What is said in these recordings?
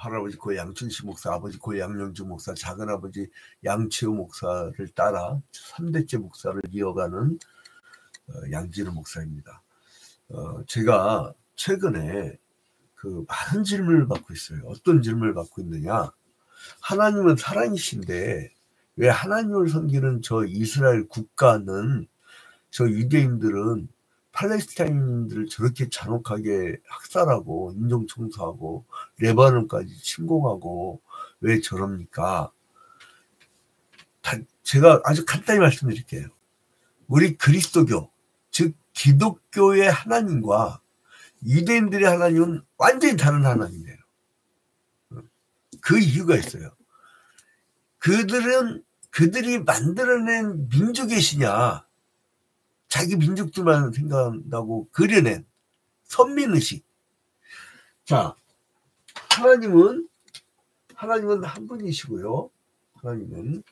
할아버지 고 양춘식 목사, 아버지 고 양영주 목사, 작은아버지 양치호 목사를 따라 3대째 목사를 이어가는 양진우 목사입니다. 제가 최근에 그 많은 질문을 받고 있어요. 어떤 질문을 받고 있느냐? 하나님은 살아계신데 왜 하나님을 섬기는 저 이스라엘 국가는, 저 유대인들은 팔레스타인들을 저렇게 잔혹하게 학살하고 인종청소하고 레바논까지 침공하고 왜 저럽니까? 제가 아주 간단히 말씀드릴게요. 우리 그리스도교, 즉 기독교의 하나님과 유대인들의 하나님은 완전히 다른 하나님이에요. 그 이유가 있어요. 그들이 만들어낸 민족이시냐, 자기 민족들만 생각한다고 그려낸 선민의식. 자, 하나님은 한 분이시고요. 하나님은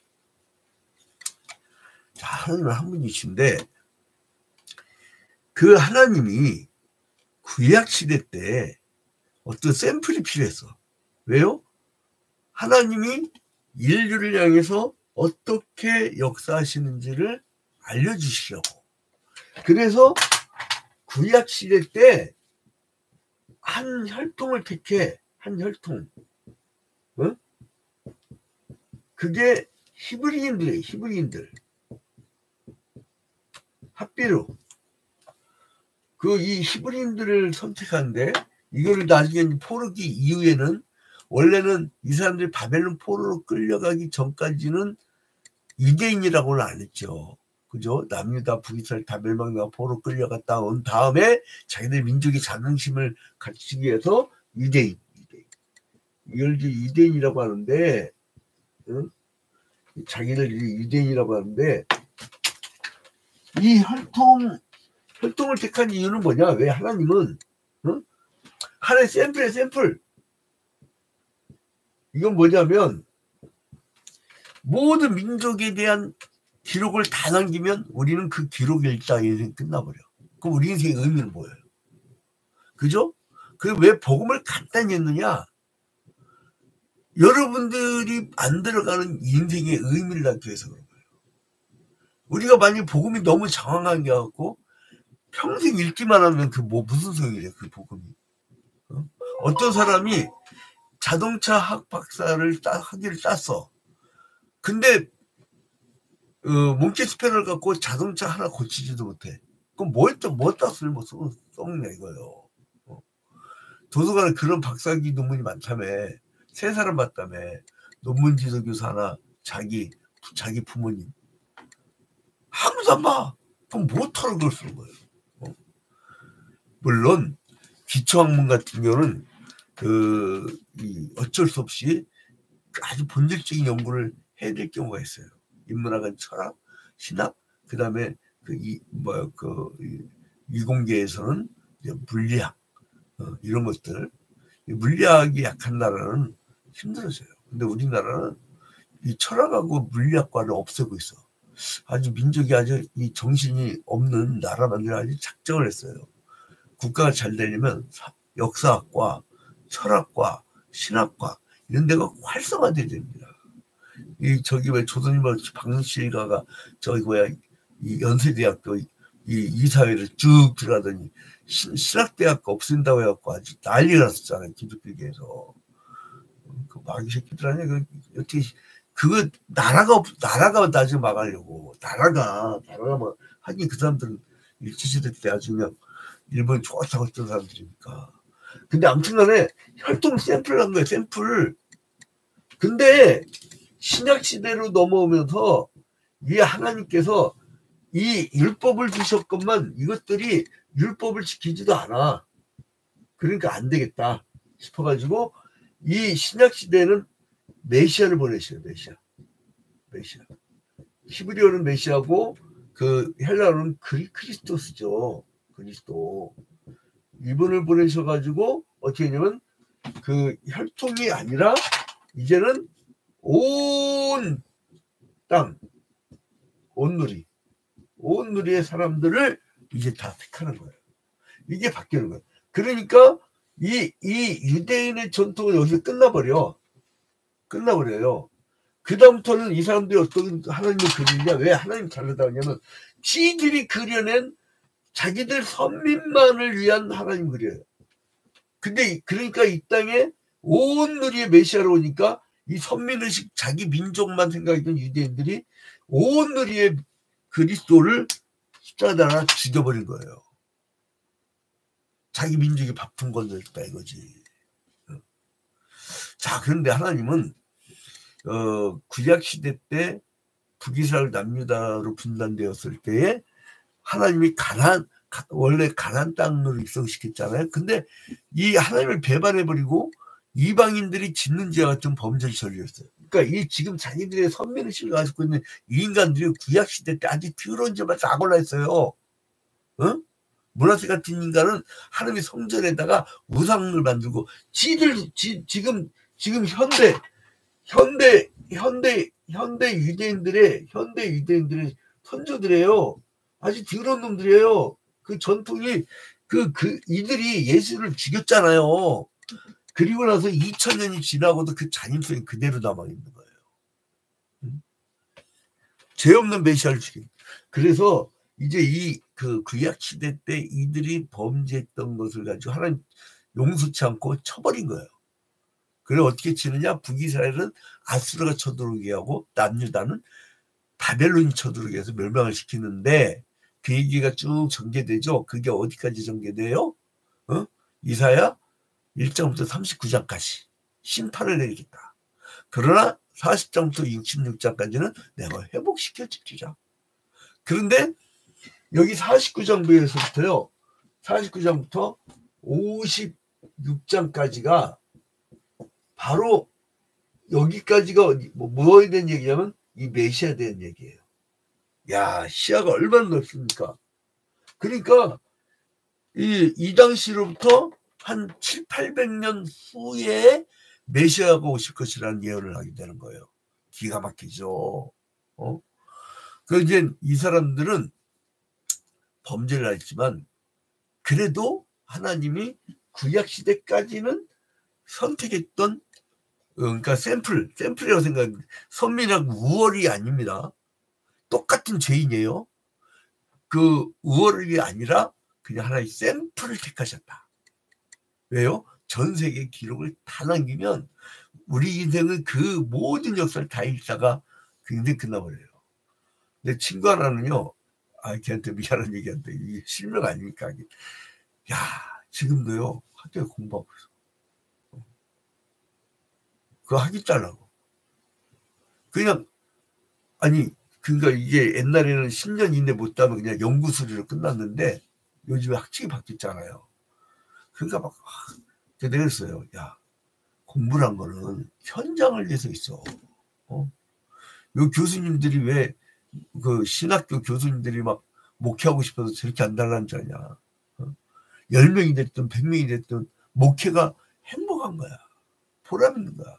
한 분이신데, 그 하나님이 구약시대 때 어떤 샘플이 필요했어. 왜요? 하나님이 인류를 향해서 어떻게 역사하시는지를 알려주시려고. 그래서 구약시대 때 한 혈통을 택해, 한 혈통. 그게 히브리인들이에요. 히브리인들. 합비로. 이 히브리인들을 선택하는데, 이거를 나중에 포로기 이후에는, 원래는 이 사람들이 바벨론 포로로 끌려가기 전까지는 유대인이라고는 안 했죠. 그죠? 남유다, 북이스라엘 다 멸망당하고 포로 끌려갔다 온 다음에 자기들 민족의 자긍심을 갖추기 위해서 유대인. 이걸 이제 유대인이라고 하는데, 자기들 유대인이라고 하는데, 이 혈통을 택한 이유는 뭐냐? 왜 하나님은 하나의 샘플. 이건 뭐냐면, 모든 민족에 대한 기록을 다 남기면 우리는 그 기록 일자 인생 끝나버려. 그럼 우리 인생의 의미는 뭐예요? 그죠? 왜 복음을 간단히 했느냐? 여러분들이 만들어가는 인생의 의미를 낳기 위해서 그런 거예요. 우리가 만약 복음이 너무 장황한 게 같고 평생 읽기만 하면 무슨 소용이래, 그 복음이. 어떤 사람이 자동차 학 박사를 학위를 땄어. 근데 몽키스펜을 갖고 자동차 하나 고치지도 못해. 그럼 뭐다 쓸모 썩냐 이거요. 도서관에 그런 박사학위 논문이 많다며. 3사람 봤다며. 논문 지도 교사 하나, 자기 부모님. 아무도 안 봐. 그럼 뭐하러 그걸 쓰는 거예요? 물론 기초학문 같은 경우는 어쩔 수 없이 아주 본질적인 연구를 해야 될 경우가 있어요. 인문학은 철학, 신학, 그 다음에 이공계에서는 이제 물리학, 이런 것들. 물리학이 약한 나라는 힘들어져요. 근데 우리나라는 이 철학하고 물리학과를 없애고 있어. 아주 민족이 아주 이 정신이 없는 나라만들 아주 작정을 했어요. 국가가 잘 되려면 역사학과, 철학과, 신학과 이런 데가 활성화돼야 됩니다. 왜 조선일보 박실가가 이 연세대학교 이사회를 쭉 들어가더니 신학대학교 없앤다고 해갖고 아주 난리가 났었잖아요. 기독교계에서. 마귀 새끼들 아니야. 어떻게 나라가 나중에 막으려고. 나라가 뭐 하긴 그 사람들은 일제시대 때 아주 그냥 일본 좋다고 했던 사람들이니까. 근데 아무튼간에 혈통 샘플을 한 거예요. 샘플. 근데 신약시대로 넘어오면서 이 하나님께서 이 율법을 주셨건만 이것들이 율법을 지키지도 않아. 그러니까 안 되겠다 싶어가지고 이 신약시대에는 메시아를 보내셔요. 메시아. 히브리어는 메시아고 헬라어는 크리스토스죠. 그리스도. 이분을 보내셔가지고 어떻게 했냐면 혈통이 아니라 이제는 온 땅, 온 누리의 사람들을 이제 다 택하는 거예요. 이게 바뀌는 거예요. 그러니까 이 유대인의 전통은 여기서 끝나버려요. 그 다음부터는 이 사람들이 어떤 하나님을 그리느냐, 왜 하나님 다르다 하냐면, 지들이 그려낸 자기들 선민만을 위한 하나님 그려요. 근데 그러니까 이 땅에 온 누리의 메시아로 오니까 이 선민의식 자기 민족만 생각했던 유대인들이 온 누리의 그리스도를 십자가 달아 죽여버린 거예요. 자기 민족이 바쁜 건졌다 이거지. 자, 그런데 하나님은 구약 시대 때 북이스라엘 남유다로 분단되었을 때에 하나님이 원래 가나안 땅으로 입성시켰잖아요. 근데 이 하나님을 배반해버리고 이방인들이 짓는 죄와 같은 범죄를 저질렀어요. 그러니까 이 지금 자기들의 선민의식을 가지고 있는 이 인간들이 구약 시대 때 아주 더러운 죄만 다 골라했어요. 문하세 같은 인간은 하나님의 성전에다가 우상을 만들고 지금 현대 유대인들의 선조들이에요. 아주 더러운 놈들이에요. 그 전통이 이들이 예수를 죽였잖아요. 그리고 나서 2000년이 지나고도 그 잔임성이 그대로 남아 있는 거예요. 죄 없는 메시아를 죽인. 그래서 이제 그 구약 시대 때 이들이 범죄했던 것을 가지고 하나님 용서치 않고 쳐버린 거예요. 그래 어떻게 치느냐? 북이스라엘은 아수르가 쳐들어오게 하고 남유다는 바벨론이 쳐들어오게 해서 멸망을 시키는데 그 얘기가 쭉 전개되죠. 그게 어디까지 전개돼요? 이사야 1장부터 39장까지 심판을 내리겠다. 그러나 40장부터 66장까지는 내가 회복시켜 주리라. 그런데 여기 49장부에서부터요. 49장부터 56장까지가 바로 여기까지가 뭐에 대한 얘기냐면 이 메시아에 대한 얘기예요. 야, 시야가 얼마나 넓습니까? 그러니까 이 당시로부터 한 700~800년 후에 메시아가 오실 것이라는 예언을 하게 되는 거예요. 기가 막히죠. 그 이제 이 사람들은 범죄를 했지만 그래도 하나님이 구약 시대까지는 선택했던 그러니까 샘플이라고 생각합니다. 선민하고 우월이 아닙니다. 똑같은 죄인이에요. 그 우월이 아니라 그냥 하나의 샘플을 택하셨다. 왜요? 전 세계 기록을 다 남기면 우리 인생은 그 모든 역사를 다 읽다가 그 인생 끝나버려요. 내 친구 하나는요, 걔한테 미안한 얘기한테 이게 실명 아닙니까? 야, 지금도요 학교에 공부하고 있어. 그거 하기 잘라고. 그냥 그러니까 이게 옛날에는 10년 이내 못하면 그냥 연구소리로 끝났는데 요즘에 학칙이 바뀌었잖아요. 그러니까 막 내가 그랬어요. 야, 공부란 거는 현장을 위해서 있어. 요 교수님들이 왜 그 신학교 교수님들이 막 목회하고 싶어서 저렇게 안 달라는 줄 아냐. 10명이 됐든 100명이 됐든 목회가 행복한 거야. 보람 있는 거야.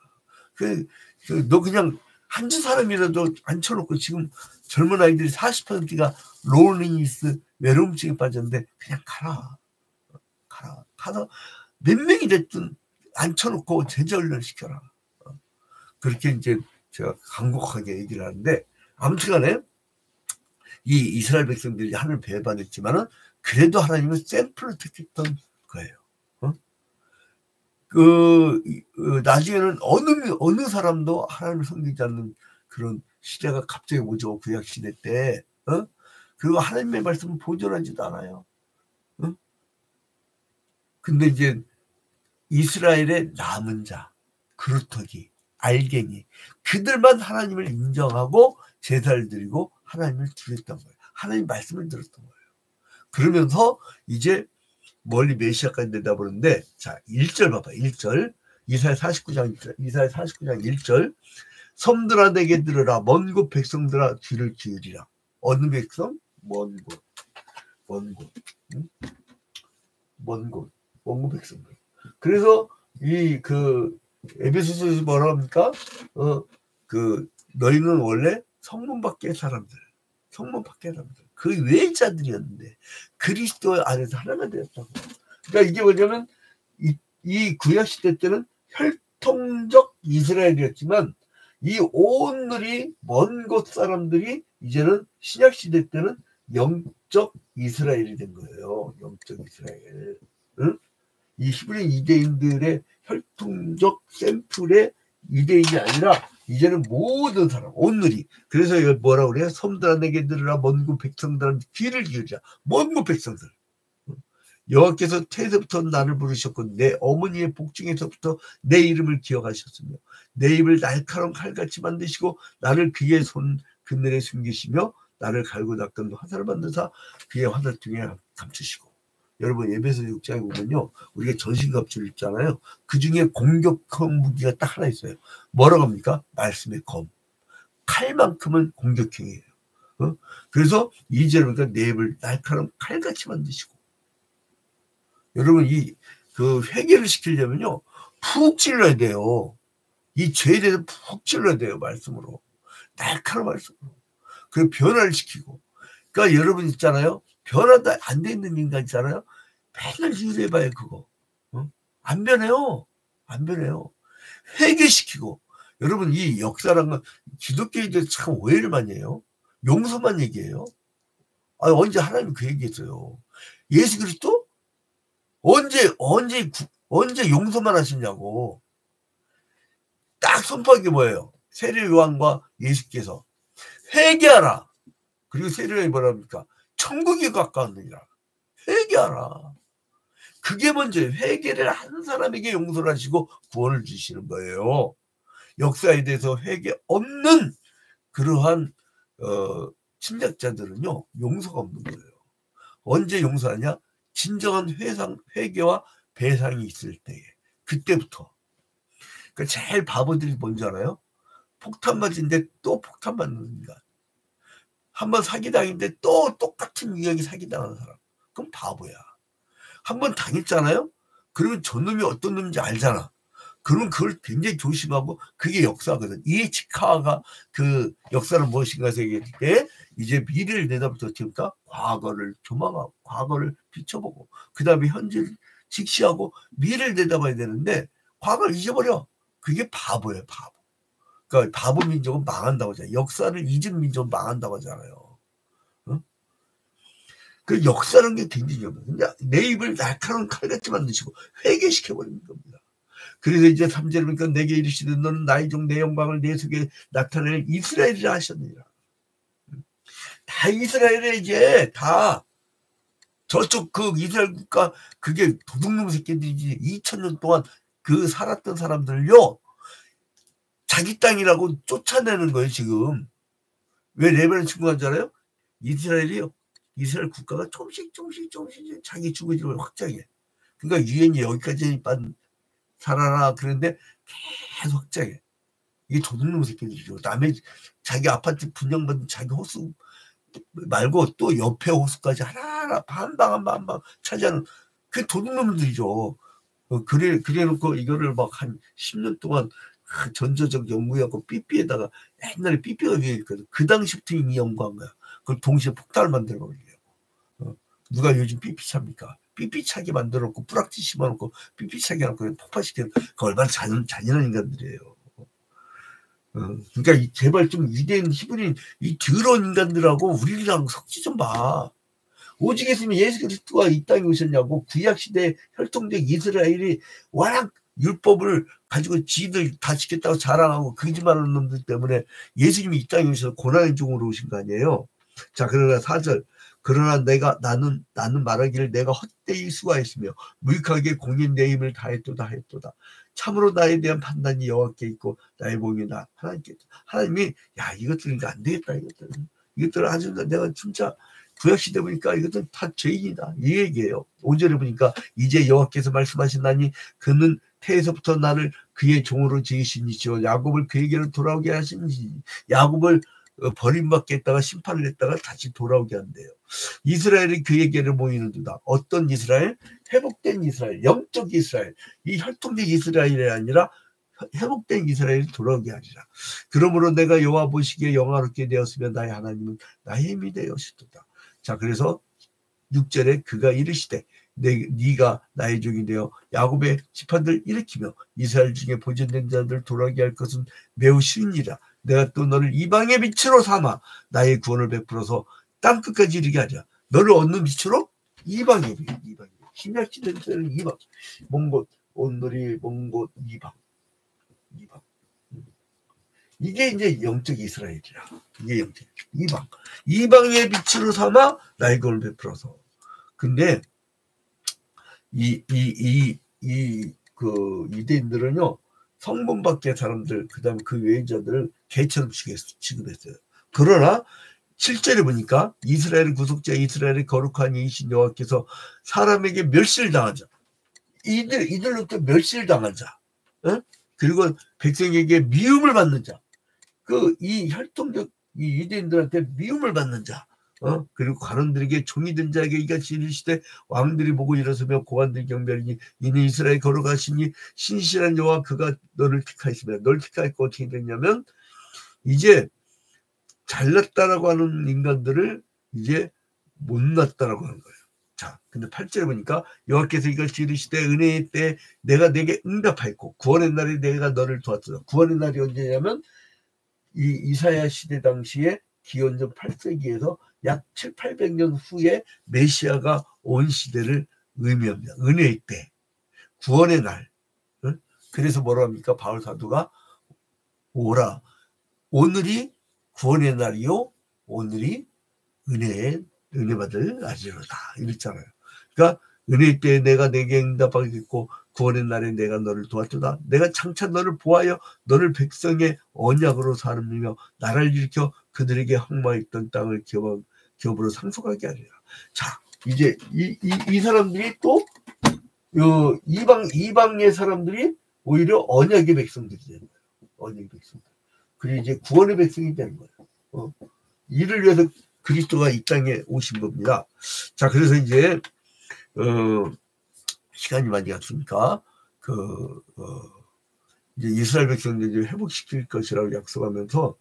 너 그냥 한 주 사람이라도 앉혀놓고 지금 젊은 아이들이 40%가 로울링리스 외로움증에 빠졌는데 그냥 가서 몇 명이 됐든 앉혀놓고 제자훈련을 시켜라. 그렇게 이제 제가 간곡하게 얘기를 하는데 아무튼간에 이 이스라엘 백성들이 하나님을 배반했지만은 그래도 하나님은 샘플을 택했던 거예요. 나중에는 어느 사람도 하나님을 섬기지 않는 그런 시대가 갑자기 오죠. 구약 시대 때. 그리고 하나님의 말씀은 보존하지도 않아요. 근데 이제 이스라엘의 남은 자, 그루터기, 알갱이, 그들만 하나님을 인정하고 제사를 드리고 하나님을 두렸던 거예요. 하나님 말씀을 들었던 거예요. 그러면서 이제 멀리 메시아까지 내다보는데, 자, 1절 봐봐, 1절. 이사야 49장 1절. 섬들아 내게 들으라, 먼 곳 백성들아 귀를 기울이라. 어느 백성? 먼 곳 백성들. 그래서 에베소서에서 뭐라 합니까? 너희는 원래 성문 밖의 사람들, 그 외자들이었는데 그리스도 안에서 하나가 되었다고. 그러니까 이게 뭐냐면 이 구약시대 때는 혈통적 이스라엘이었지만 이 온누리 먼 곳 사람들이 이제는 신약시대 때는 영적 이스라엘이 된 거예요. 영적 이스라엘. 응? 이 히브리 유대인들의 혈통적 샘플의 유대인이 아니라 이제는 모든 사람 온누리. 그래서 이거 뭐라 그래요? 섬들아 내게 들으라 먼 곳 백성들한테 귀를 기울이자. 먼 곳 백성들. 여호와께서 태에서부터 나를 부르셨고 내 어머니의 복중에서부터 내 이름을 기억하셨으며 내 입을 날카로운 칼같이 만드시고 나를 그의 손 그늘에 숨기시며 나를 갈고 닦은 화살을 만드사 그의 화살통에 감추시고. 여러분 에베소 6장에 보면요 우리가 전신갑주를 입잖아요. 그 중에 공격형 무기가 딱 하나 있어요. 뭐라고 합니까? 말씀의 검. 칼만큼은 공격형이에요. 그래서 2절에 보니까 내 입을 날카로운 칼같이 만드시고. 여러분 그 회개를 시키려면요 푹 찔러야 돼요. 이 죄에 대해서 푹 찔러야 돼요. 말씀으로. 날카로운 말씀으로. 그 변화를 시키고. 그러니까 여러분 있잖아요. 변화도 안 돼 있는 인간 있잖아요. 맨날 유래봐요 그거. 안 변해요. 안 변해요. 회개시키고. 여러분 이 역사란 건 기독교인들 참 오해를 많이 해요. 용서만 얘기해요. 언제 하나님이 그 얘기했어요. 예수 그리스도? 언제 용서만 하시냐고. 딱 선포한 게 뭐예요? 세례 요한과 예수께서 회개하라. 그리고 세례 요한이 뭐라 합니까? 천국이 가까웠느니라. 회개하라. 그게 먼저 회개를 한 사람에게 용서를 하시고 구원을 주시는 거예요. 역사에 대해서 회개 없는 그러한 침략자들은요 용서가 없는 거예요. 언제 용서하냐? 진정한 회개와 배상이 있을 때에. 그때부터. 그러니까 제일 바보들이 뭔지 알아요? 폭탄 맞은데 또 폭탄 맞는 인간. 한번 사기당했는데 또 똑같은 유형이 사기당하는 사람. 그럼 바보야. 한번 당했잖아요? 그러면 저놈이 어떤 놈인지 알잖아. 그러면 그걸 굉장히 조심하고 그게 역사거든. 이에치카가 그 역사는 무엇인가 얘기할 때 이제 미래를 내다부터 어떻습니까? 과거를 조망하고 과거를 비춰보고 그 다음에 현재를 직시하고 미래를 내다봐야 되는데 과거를 잊어버려. 그게 바보예요. 바보. 그러니까 바보 민족은 망한다고 하잖아요. 역사를 잊은 민족은 망한다고 하잖아요. 그 역사라는 게 굉장히 위험해요. 내 입을 날카로운 칼같이 만드시고 회개시켜버리는 겁니다. 그래서 이제 3절에 보니까 내게 이르시되 너는 나의 종 내 영광을 내 속에 나타낼 이스라엘이라 하셨느니라. 다 이스라엘에 이제 다 저쪽 그 이스라엘 국가 그게 도둑놈 새끼들이지 2000년 동안 그 살았던 사람들요 자기 땅이라고 쫓아내는 거예요 지금. 왜 레벨은 친구가 하잖아요. 이스라엘이요. 이스라엘 국가가 조금씩 자기 주거지를 확장해. 그러니까 유엔이 여기까지 살아라 그런데 계속 확장해. 이게 도둑놈 새끼들이죠. 남의 자기 아파트 분양받은 자기 호수 말고 또 옆에 호수까지 하나하나 반방 차지하는 그 도둑놈들이죠. 그래놓고 이거를 막 한 10년 동안 전조적 연구해갖고 삐삐에다가 옛날에 삐삐가 위에 있거든. 그 당시부터 이미 연구한 거야. 그걸 동시에 폭탄을 만들어버리려고. 누가 요즘 삐삐 찹니까? 삐삐 차게 만들어놓고 뿌락지 심어놓고 삐삐 차게 해놓고 폭파시키는 그 얼마나 잔인한 인간들이에요. 그러니까 제발 좀 위대한 히브리인 이 더러운 인간들하고 우리랑 섞지 좀 봐. 오직 예수님이 예수 그리스도가 이 땅에 오셨냐고. 구약시대 혈통적 이스라엘이 워낙 율법을 가지고 지들 다 지켰다고 자랑하고 거짓말하는 놈들 때문에 예수님이 이 땅에 오셔서 고난의 종으로 오신 거 아니에요. 자, 그러나 4절 그러나 나는 말하기를 내가 헛되이 수고하였으며 무익하게 공인 내 힘을 다했도다 했도다. 참으로 나에 대한 판단이 여호와께 있고 나의 몸이 나 하나님께 있다. 하나님이 야 이것들 이거 안 되겠다. 이것들 아주 내가 진짜 구약시대 보니까 이것들 다 죄인이다 이 얘기예요. 5절에 보니까 이제 여호와께서 말씀하신다니 그는 태에서부터 나를 그의 종으로 지으시니지요 야곱을 그에게로 돌아오게 하시니 야곱을 버림받게 했다가 심판을 했다가 다시 돌아오게 한대요. 이스라엘이 그에게로 모이는도다. 어떤 이스라엘? 회복된 이스라엘, 영적 이스라엘. 이 혈통적 이스라엘이 아니라 회복된 이스라엘이 돌아오게 하리라. 그러므로 내가 여호와 보시기에 영화롭게 되었으며 나의 하나님은 나의 힘이 되었으도다. 자, 그래서 6절에 그가 이르시되 네가 나의 종이 되어 야곱의 지파들 일으키며 이스라엘 중에 보존된 자들 돌아오게 할 것은 매우 쉬운 일이라. 내가 또 너를 이방의 빛으로 삼아 나의 구원을 베풀어서 땅 끝까지 이르게 하리라. 너를 얻는 빛으로 이방의 빛, 이방의 빛. 신약 시대에는 이방, 먼 곳, 온돌이 먼 곳, 이방. 이게 이제 영적 이스라엘이라. 이게 영적 이방. 이방의 빛으로 삼아 나의 구원을 베풀어서. 근데 그 유대인들은요, 성문 밖의 사람들, 그 다음에 그 외인자들을 개처럼 취급했어요. 그러나 7절에 보니까 이스라엘의 구속자, 이스라엘의 거룩한 이신 여호와께서 사람에게 멸시를 당한 자, 이들로부터 멸시를 당한 자, 그리고 백성에게 미움을 받는 자, 이 혈통적 이 유대인들한테 미움을 받는 자, 그리고 관원들에게 종이 된 자에게 이같이 이르시되 왕들이 보고 일어서며 고관들이 경배하리니 이는 이스라엘 거룩하시니 신실한 여호와 그가 너를 택하였으며, 너를 택하였고 어떻게 됐냐면 이제 잘났다라고 하는 인간들을 이제 못났다라고 하는 거예요. 자, 근데 8절에 보니까 여호와께서 이같이 이르시되 은혜의 때에 내가 내게 응답하였고 구원의 날에 내가 너를 도왔다. 구원의 날이 언제냐면 이 이사야 시대 당시에 기원전 8세기에서 약 7, 800년 후에 메시아가 온 시대를 의미합니다. 은혜의 때, 구원의 날. 그래서 뭐라 합니까? 바울 사도가 오라. 오늘이 구원의 날이요. 오늘이 은혜 받을 날이로다. 이랬잖아요. 그러니까 은혜의 때에 내가 내게 응답하겠고 구원의 날에 내가 너를 도왔도다. 내가 장차 너를 보하여 너를 백성의 언약으로 삼으며 나라를 일으켜 그들에게 항마했던 땅을 기업으로 상속하게 하리라. 자, 이제 이 사람들이 또 이방의 사람들이 오히려 언약의 백성들이 되는 거예요. 언약의 백성들. 그리고 이제 구원의 백성이 되는 거예요. 이를 위해서 그리스도가 이 땅에 오신 겁니다. 자, 그래서 이제 시간이 많이 갔으니까 이제 이스라엘 백성들을 회복시킬 것이라고 약속하면서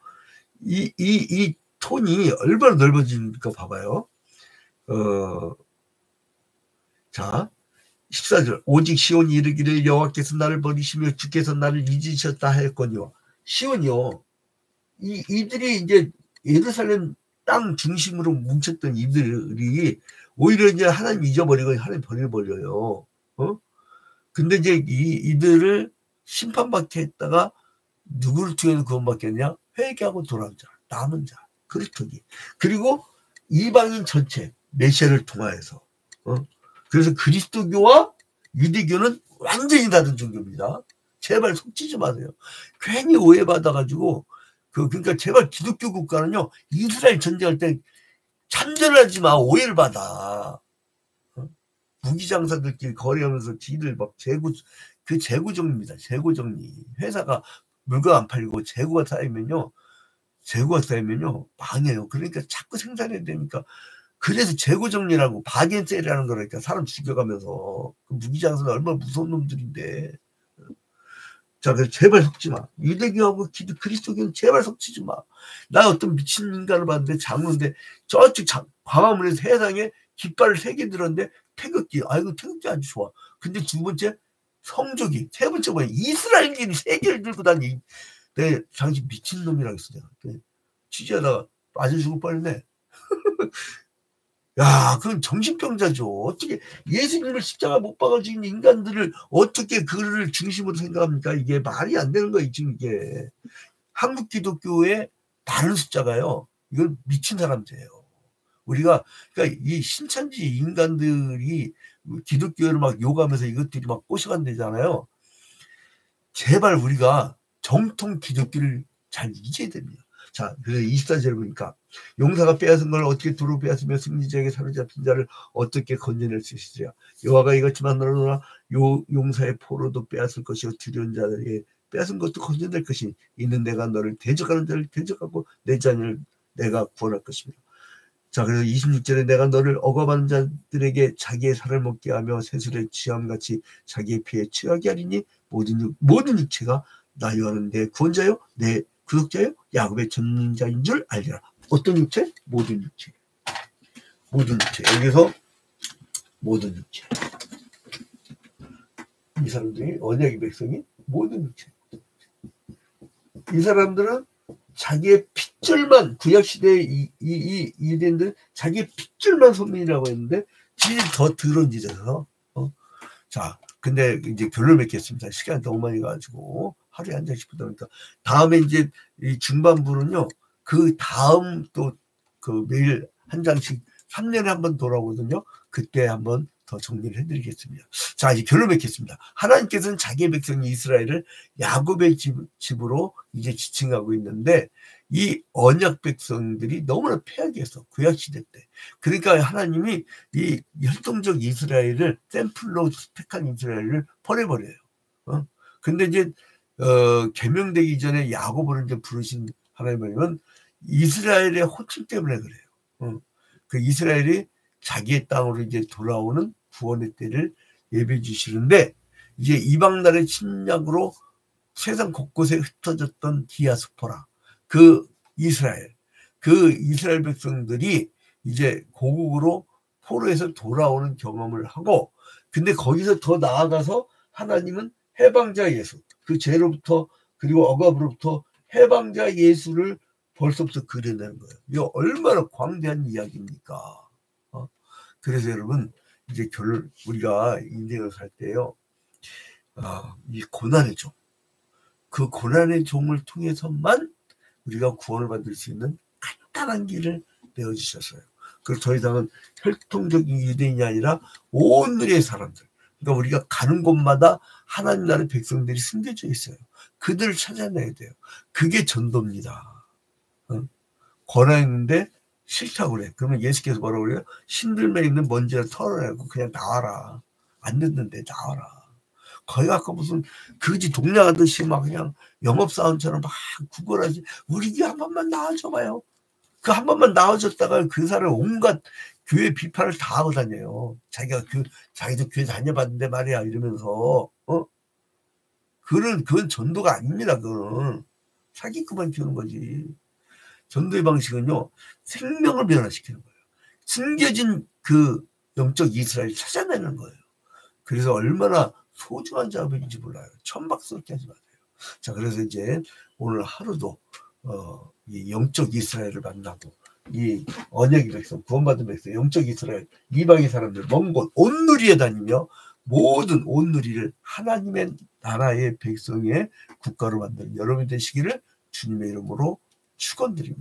이 톤이 얼마나 넓어지니까 봐봐요. 자, 14절 오직 시온이 이르기를 여호와께서 나를 버리시며 주께서 나를 잊으셨다 하였거니와. 시온이요, 이들이 이제 예루살렘 땅 중심으로 뭉쳤던 이들이 오히려 이제 하나님 잊어버리고 하나님 버려요. 근데 이제 이들을 심판받게 했다가 누구를 통해서 구원받겠냐? 회개하고 돌아온 자, 남은 자, 그리스도기. 그리고 이방인 전체 메시아를 통하여서. 그래서 그리스도교와 유대교는 완전히 다른 종교입니다. 제발 속지지 마세요. 괜히 오해받아가지고 그러니까 제발 기독교 국가는요, 이스라엘 전쟁할 때 참전하지 마. 오해를 받아. 무기장사들끼리 거래하면서 지들 막 재고정리입니다. 재고정리. 회사가 물건 안 팔리고 재고가 쌓이면요 망해요. 그러니까 자꾸 생산해야 되니까. 그래서 재고정리라고 바겐셀이라는 거라니까. 사람 죽여가면서. 무기장사는 얼마나 무서운 놈들인데. 자, 그래서 제발 섞지 마. 유대교하고 그리스도교는 제발 섞지 마. 나 어떤 미친 인간을 봤는데, 장로인데 저쪽 광화문에서 세상에 깃발을 3개 들었는데 태극기. 아이고, 태극기 아주 좋아. 근데 두 번째 성조기, 세 번째 뭐야? 이스라엘끼리 3개를 들고 다니. 내가 당신 미친놈이라고 했어. 내가 취재하다가 맞아 죽을 뻔했네. 야, 그건 정신병자죠. 어떻게 예수님을 십자가 못 박아 죽인 인간들을 어떻게 그를 중심으로 생각합니까? 이게 말이 안 되는 거예요. 지금 이게 한국 기독교의 많은 숫자가요, 이건 미친 사람들이에요. 우리가 그러니까 이 신천지 인간들이 기독교를 막 욕하면서 이것들이 막 꼬셔간대잖아요. 제발 우리가 정통 기독교를 잘 잊어야 됩니다. 자, 그래서 24절 보니까 용사가 빼앗은 걸 어떻게 두루 빼앗으며 승리자에게 사로잡힌 자를 어떻게 건져낼 수 있으랴. 여호와가 이것지만 너로나 용사의 포로도 빼앗을 것이요 두려운 자들에게 빼앗은 것도 건져낼 것이니 이는 내가 너를 대적하는 자를 대적하고 내 자녀를 내가 구원할 것입니다. 자, 그래서 26절에 내가 너를 억압하는 자들에게 자기의 살을 먹게 하며 새술의 취함같이 자기의 피에 취하게 하리니 모든 육체가 나 요한은 내 구원자요 내 구속자요 야곱의 전능자인 줄 알리라. 어떤 육체? 모든 육체. 모든 육체. 여기서 모든 육체. 이 사람들이 언약의 백성이 모든 육체. 이 사람들은 자기의 핏줄만 구약시대에 이 유대인들 자기의 핏줄만 선민이라고 했는데 진짜 더 더러운 짓에서 자 근데 이제 결론을 맺겠습니다. 시간이 너무 많이 가지고 하루에 한 장씩 보다 보니까 다음에 이제 이 중반부는요 그 다음 또 그 매일 한 장씩 3년에 한 번 돌아오거든요. 그때 한번 더 정리를 해드리겠습니다. 자 이제 결론 맺겠습니다. 하나님께서는 자기의 백성 이스라엘을 야곱의 집으로 이제 지칭하고 있는데 이 언약 백성들이 너무나 패악해서 구약시대 때 그러니까 하나님이 이 혈통적 이스라엘을 샘플로 택한 이스라엘을 버려버려요. 근데 이제 계명되기 전에 야곱을 이제 부르신 하나님은 이스라엘의 호칭 때문에 그래요. 그 이스라엘이 자기의 땅으로 이제 돌아오는 구원의 때를 예배해 주시는데 이제 이방 나라의 침략으로 세상 곳곳에 흩어졌던 디아스포라 그 이스라엘 백성들이 이제 고국으로 포로에서 돌아오는 경험을 하고 근데 거기서 더 나아가서 하나님은 해방자 예수 그 죄로부터 그리고 억압으로부터 해방자 예수를 벌써부터 그려내는 거예요. 이거 얼마나 광대한 이야기입니까? 그래서 여러분 이제 우리가 인생을 살 때요 이 고난의 종 그 고난의 종을 통해서만 우리가 구원을 받을 수 있는 간단한 길을 내어주셨어요. 그래서 더 이상은 혈통적인 유대인이 아니라 온 누리의 사람들 그러니까 우리가 가는 곳마다 하나님 나라의 백성들이 숨겨져 있어요. 그들을 찾아내야 돼요. 그게 전도입니다. 권하였는데 싫다고 그래. 그러면 예수께서 뭐라고 그래요? 신들매 있는 먼지를 털어내고 그냥 나와라. 안 듣는데 나와라. 거기 가서 무슨 그지 동냥하듯이 막 그냥 영업사원처럼 막 구걸하지. 우리 교회 한 번만 나와줘봐요. 그 한 번만 나와줬다가 그 사람 온갖 교회 비판을 다 하고 다녀요. 자기도 교회 다녀봤는데 말이야 이러면서 그건 전도가 아닙니다. 그거는 사기꾼만 키우는 거지. 전도의 방식은요 생명을 변화시키는 거예요. 숨겨진 그 영적 이스라엘을 찾아내는 거예요. 그래서 얼마나 소중한 작업인지 몰라요. 천박스럽게 하지 마세요. 자 그래서 이제 오늘 하루도 이 영적 이스라엘을 만나고 이 언약의 백성 구원받은 백성 영적 이스라엘 이방의 사람들 먼 곳 온 누리에 다니며 모든 온 누리를 하나님의 나라의 백성의 국가로 만드는 여러분이 되시기를 주님의 이름으로 축원드립니다.